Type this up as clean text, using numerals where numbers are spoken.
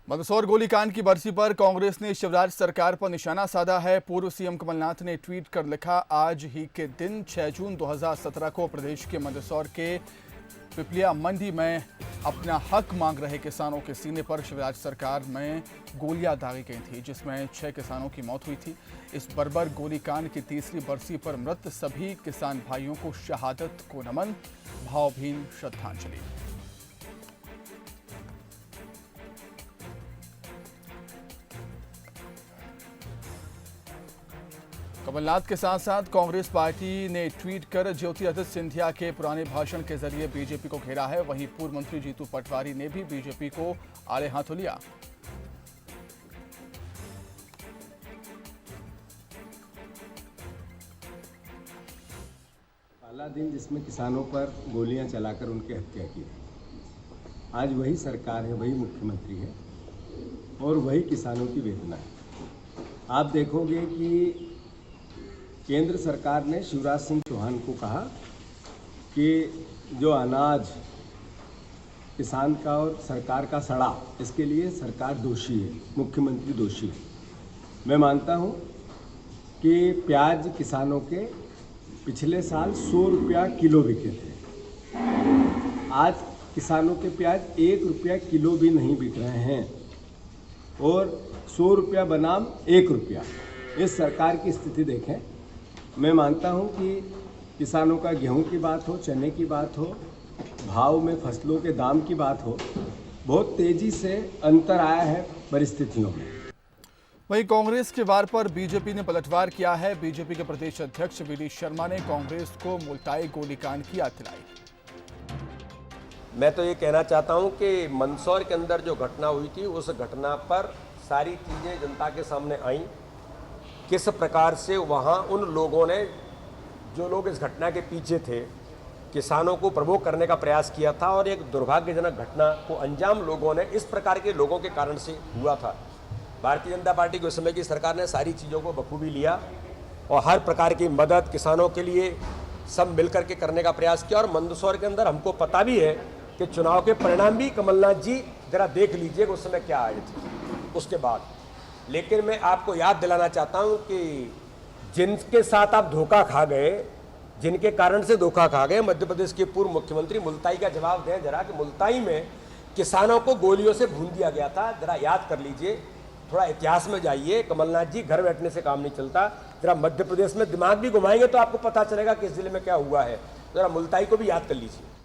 मंदसौर गोलीकांड की बरसी पर कांग्रेस ने शिवराज सरकार पर निशाना साधा है। पूर्व सीएम कमलनाथ ने ट्वीट कर लिखा, आज ही के दिन 6 जून 2017 को प्रदेश के मंदसौर के पिपलिया मंडी में अपना हक मांग रहे किसानों के सीने पर शिवराज सरकार में गोलियां दागी गई थी, जिसमें 6 किसानों की मौत हुई थी। इस बर्बर गोलीकांड की तीसरी बरसी पर मृत सभी किसान भाइयों को शहादत को नमन, भावभीनी श्रद्धांजलि। कमलनाथ के साथ साथ कांग्रेस पार्टी ने ट्वीट कर ज्योतिरादित्य सिंधिया के पुराने भाषण के जरिए बीजेपी को घेरा है। वहीं पूर्व मंत्री जीतू पटवारी ने भी बीजेपी को आड़े हाथों लिया। पहला दिन जिसमें किसानों पर गोलियां चलाकर उनकी हत्या की, आज वही सरकार है, वही मुख्यमंत्री है और वही किसानों की वेदना है। आप देखोगे कि केंद्र सरकार ने शिवराज सिंह चौहान को कहा कि जो अनाज किसान का और सरकार का सड़ा, इसके लिए सरकार दोषी है, मुख्यमंत्री दोषी है। मैं मानता हूं कि प्याज किसानों के पिछले साल 100 रुपया किलो बिके थे। आज किसानों के प्याज 1 रुपया किलो भी नहीं बिक रहे हैं और 100 रुपया बनाम 1 रुपया। इस सरकार की स्थिति देखें। मैं मानता हूं कि किसानों का गेहूं की बात हो, चने की बात हो, भाव में फसलों के दाम की बात हो, बहुत तेजी से अंतर आया है परिस्थितियों में। वहीं कांग्रेस के वार पर बीजेपी ने पलटवार किया है। बीजेपी के प्रदेश अध्यक्ष वी.डी. शर्मा ने कांग्रेस को मुल्ताई गोलीकांड की याद दिलाई। मैं तो ये कहना चाहता हूं कि मंदसौर के अंदर जो घटना हुई थी, उस घटना पर सारी चीज़ें जनता के सामने आईं। किस प्रकार से वहाँ उन लोगों ने, जो लोग इस घटना के पीछे थे, किसानों को प्रवोक करने का प्रयास किया था और एक दुर्भाग्यजनक घटना को अंजाम लोगों ने इस प्रकार के लोगों के कारण से हुआ था। भारतीय जनता पार्टी की उस समय की सरकार ने सारी चीज़ों को बखूबी लिया और हर प्रकार की मदद किसानों के लिए सब मिलकर के करने का प्रयास किया। और मंदसौर के अंदर हमको पता भी है कि चुनाव के परिणाम भी कमलनाथ जी जरा देख लीजिए उस समय क्या आए थे उसके बाद। लेकिन मैं आपको याद दिलाना चाहता हूं कि जिनके साथ आप धोखा खा गए, जिनके कारण से धोखा खा गए, मध्य प्रदेश के पूर्व मुख्यमंत्री, मुल्ताई का जवाब दें जरा कि मुल्ताई में किसानों को गोलियों से भून दिया गया था। जरा याद कर लीजिए, थोड़ा इतिहास में जाइए। कमलनाथ जी, घर बैठने से काम नहीं चलता। जरा मध्य प्रदेश में दिमाग भी घुमाएंगे तो आपको पता चलेगा कि इस जिले में क्या हुआ है। जरा मुल्ताई को भी याद कर लीजिए।